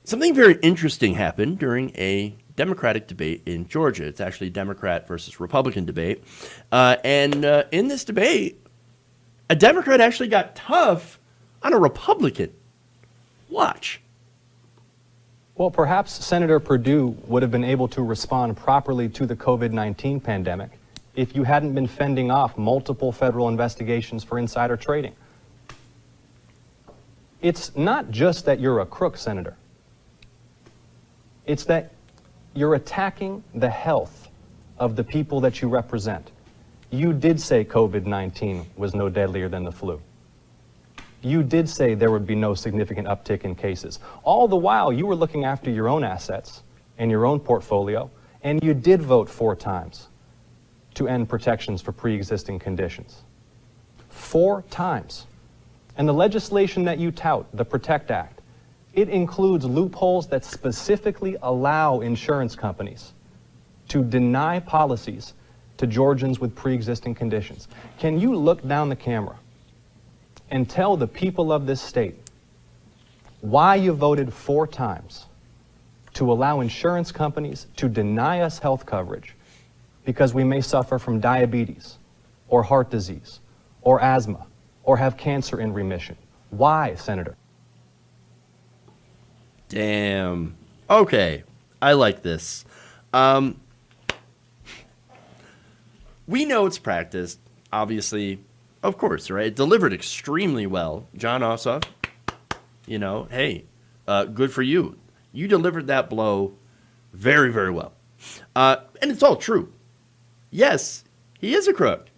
Something very interesting happened during a Democratic debate in Georgia. It's actually a Democrat versus Republican debate. And in this debate, a Democrat actually got tough on a Republican. Watch. Well, perhaps Senator Perdue would have been able to respond properly to the COVID-19 pandemic if you hadn't been fending off multiple federal investigations for insider trading. It's not just that you're a crook, Senator. It's that you're attacking the health of the people that you represent. You did say COVID-19 was no deadlier than the flu. You did say there would be no significant uptick in cases. All the while, you were looking after your own assets and your own portfolio, and you did vote 4 times to end protections for pre-existing conditions. 4 times. And the legislation that you tout, the PROTECT Act, it includes loopholes that specifically allow insurance companies to deny policies to Georgians with pre-existing conditions. Can you look down the camera and tell the people of this state why you voted 4 times to allow insurance companies to deny us health coverage because we may suffer from diabetes or heart disease or asthma or have cancer in remission? Why, Senator? Damn. Okay. I like this. We know it's practiced, obviously, of course, right? It delivered extremely well. Jon Ossoff, hey, good for you. You delivered that blow very, very well. And it's all true. Yes, he is a crook.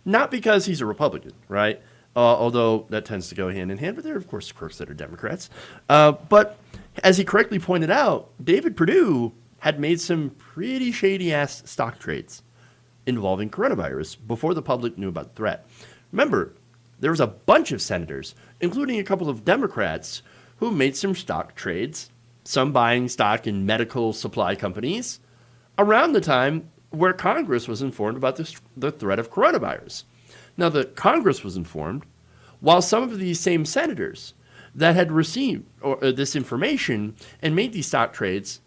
Not because he's a Republican, right? Although that tends to go hand in hand. But there are, of course, crooks that are Democrats. But as he correctly pointed out, David Perdue had made some pretty shady-ass stock trades involving coronavirus before the public knew about the threat. Remember, there was a bunch of senators, including a couple of Democrats, who made some stock trades, some buying stock in medical supply companies, around the time where Congress was informed about the threat of coronavirus. Now, the Congress was informed, while some of these same senators that had received this information and made these stock trades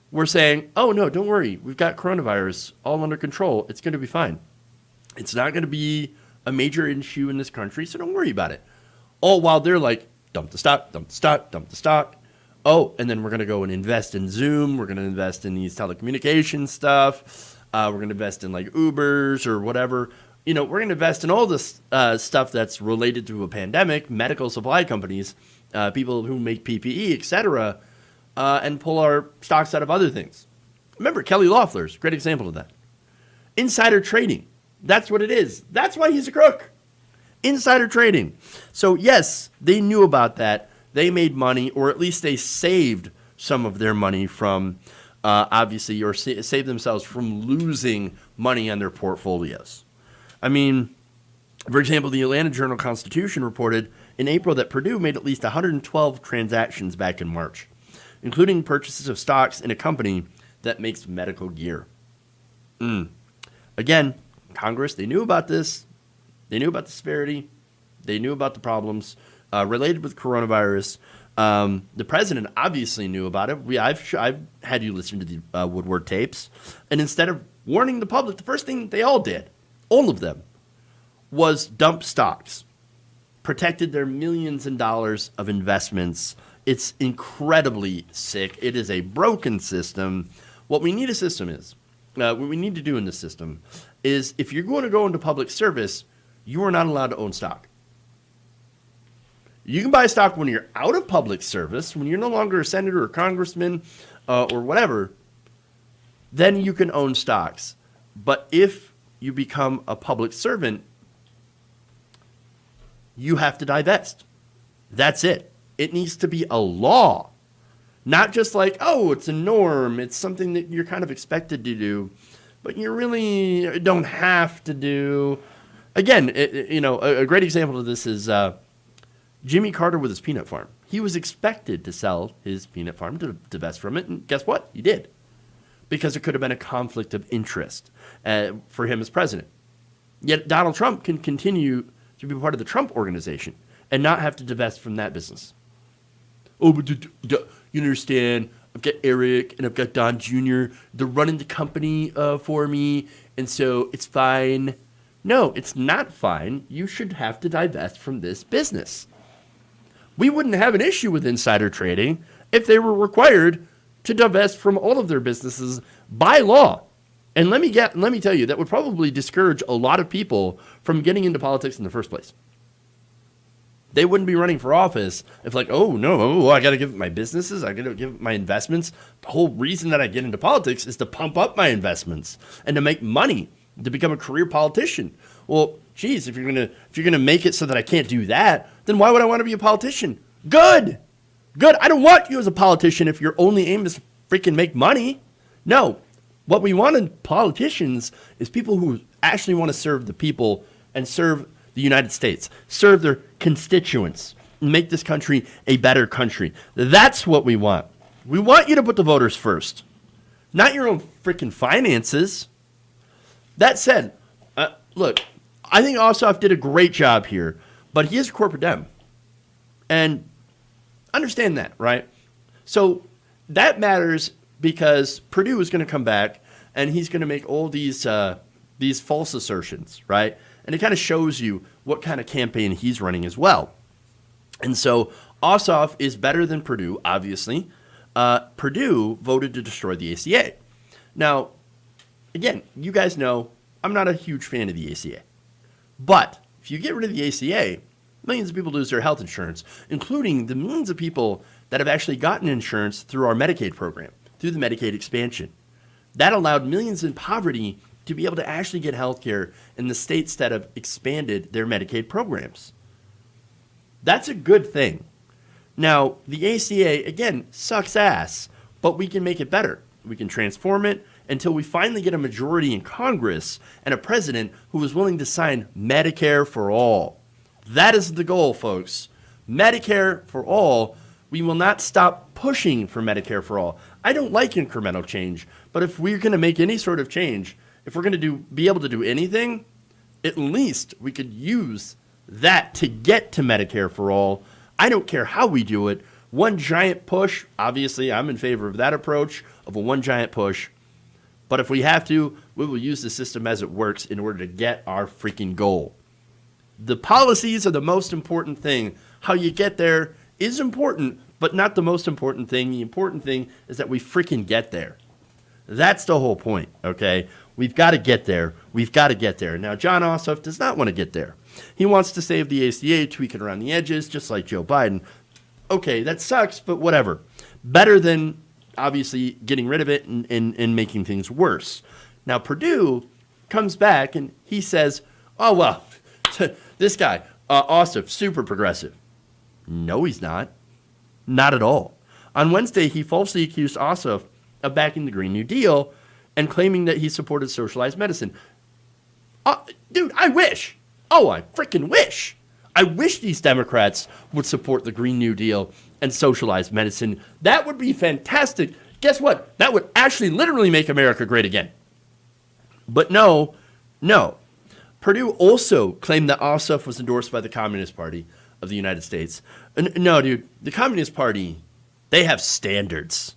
were saying, oh, no, don't worry. We've got coronavirus all under control. It's going to be fine. It's not going to be a major issue in this country, so don't worry about it. All while they're like, dump the stock, dump the stock, dump the stock. Oh, and then we're going to go and invest in Zoom. We're going to invest in these telecommunications stuff. We're going to invest in like Ubers or whatever. We're going to invest in all this stuff that's related to a pandemic, medical supply companies, people who make PPE, et cetera, and pull our stocks out of other things. Remember, Kelly Loeffler's a great example of that. Insider trading. That's what it is. That's why he's a crook. Insider trading. So, yes, they knew about that. They made money, or at least they saved some of their money from, obviously, or saved themselves from losing money on their portfolios. I mean, for example, the Atlanta Journal-Constitution reported in April that Perdue made at least 112 transactions back in March, including purchases of stocks in a company that makes medical gear. Again, Congress, they knew about this. They knew about the severity. They knew about the problems related with coronavirus. The president obviously knew about it. I've had you listen to the Woodward tapes. And instead of warning the public, the first thing they all did, all of them, was dump stocks, protected their millions in dollars of investments. It's incredibly sick. It is a broken system. What we need what we need to do in this system is, if you're going to go into public service, you are not allowed to own stock. You can buy stock when you're out of public service, when you're no longer a senator or congressman or whatever, then you can own stocks. But if you become a public servant, you have to divest. That's it. It needs to be a law. Not just like, oh, it's a norm. It's something that you're kind of expected to do, but you really don't have to do. Again, a great example of this is Jimmy Carter with his peanut farm. He was expected to sell his peanut farm, to divest from it, and guess what? He did. Because it could have been a conflict of interest for him as president. Yet Donald Trump can continue to be part of the Trump organization and not have to divest from that business. Oh, but you understand, I've got Eric and I've got Don Jr. They're running the company for me, and so it's fine. No, it's not fine. You should have to divest from this business. We wouldn't have an issue with insider trading if they were required to divest from all of their businesses by law. And let me tell you, that would probably discourage a lot of people from getting into politics in the first place. They wouldn't be running for office if like, oh no, I got to give my businesses, I got to give my investments. The whole reason that I get into politics is to pump up my investments and to make money, to become a career politician. Well, geez, if you're gonna make it so that I can't do that, then why would I want to be a politician? Good. I don't want you as a politician if your only aim is to freaking make money. No. What we want in politicians is people who actually want to serve the people and serve the United States, serve their constituents, and make this country a better country. That's what we want. We want you to put the voters first, not your own freaking finances. That said, look, I think Ossoff did a great job here, but he is a corporate dem. And understand that, right? So that matters because Perdue is going to come back and he's going to make all these false assertions, right? And it kind of shows you what kind of campaign he's running as well. And so Ossoff is better than Perdue, obviously. Perdue voted to destroy the ACA. Now, again, you guys know I'm not a huge fan of the ACA. But if you get rid of the ACA, millions of people lose their health insurance, including the millions of people that have actually gotten insurance through our Medicaid program, through the Medicaid expansion. That allowed millions in poverty to be able to actually get health care in the states that have expanded their Medicaid programs. That's a good thing. Now, the ACA, again, sucks ass, but we can make it better. We can transform it until we finally get a majority in Congress and a president who is willing to sign Medicare for all. That is the goal, folks. Medicare for all. We will not stop pushing for Medicare for all. I don't like incremental change, but if we're going to make any sort of change, if we're going to be able to do anything, at least we could use that to get to Medicare for all. I don't care how we do it. One giant push, obviously I'm in favor of that approach, of a one giant push. But if we have to, we will use the system as it works in order to get our freaking goal. The policies are the most important thing. How you get there is important, but not the most important thing. The important thing is that we freaking get there. That's the whole point, okay? We've got to get there. We've got to get there. Now, Jon Ossoff does not want to get there. He wants to save the ACA, tweak it around the edges, just like Joe Biden. Okay, that sucks, but whatever. Better than, obviously, getting rid of it and making things worse. Now, Perdue comes back and he says, oh, well, this guy, Ossoff, super progressive. No, he's not. Not at all. On Wednesday, he falsely accused Ossoff of backing the Green New Deal and claiming that he supported socialized medicine. Dude, I wish. Oh, I freaking wish. I wish these Democrats would support the Green New Deal and socialized medicine. That would be fantastic. Guess what? That would actually literally make America great again. But no. Perdue also claimed that Ossoff was endorsed by the Communist Party of the United States. No, dude, the Communist Party, they have standards.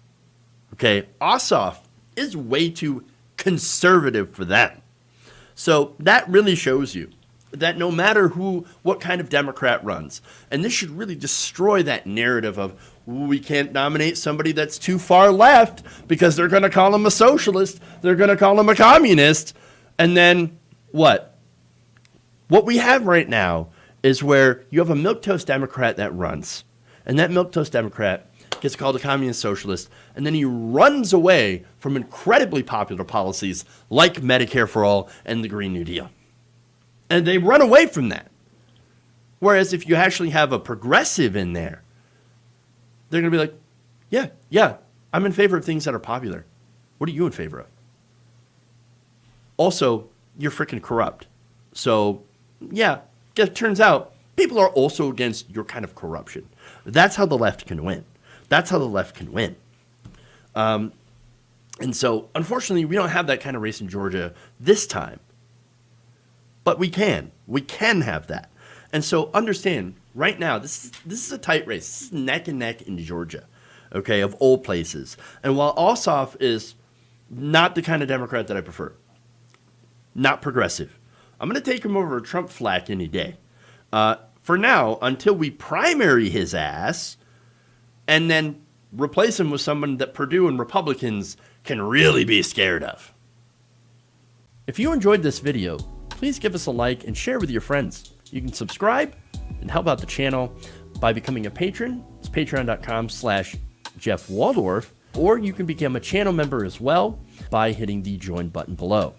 Okay, Ossoff is way too conservative for them. So that really shows you that no matter what kind of Democrat runs, and this should really destroy that narrative of, we can't nominate somebody that's too far left because they're going to call him a socialist, they're going to call him a communist, and then what? What we have right now is where you have a milquetoast Democrat that runs, and that milquetoast Democrat gets called a communist socialist, and then he runs away from incredibly popular policies like Medicare for All and the Green New Deal. And they run away from that. Whereas if you actually have a progressive in there, they're going to be like, yeah, I'm in favor of things that are popular. What are you in favor of? Also, you're freaking corrupt. So, yeah, it turns out people are also against your kind of corruption. That's how the left can win. And so, unfortunately, we don't have that kind of race in Georgia this time. But we can. We can have that. And so understand, right now, this is a tight race. This is neck and neck in Georgia. okay, of all places. And while Ossoff is not the kind of Democrat that I prefer, not progressive, I'm going to take him over Trump flack any day. For now, until we primary his ass and then replace him with someone that Perdue and Republicans can really be scared of. If you enjoyed this video, please give us a like and share with your friends. You can subscribe and help out the channel by becoming a patron. It's patreon.com/Jeff Waldorf, or you can become a channel member as well by hitting the join button below.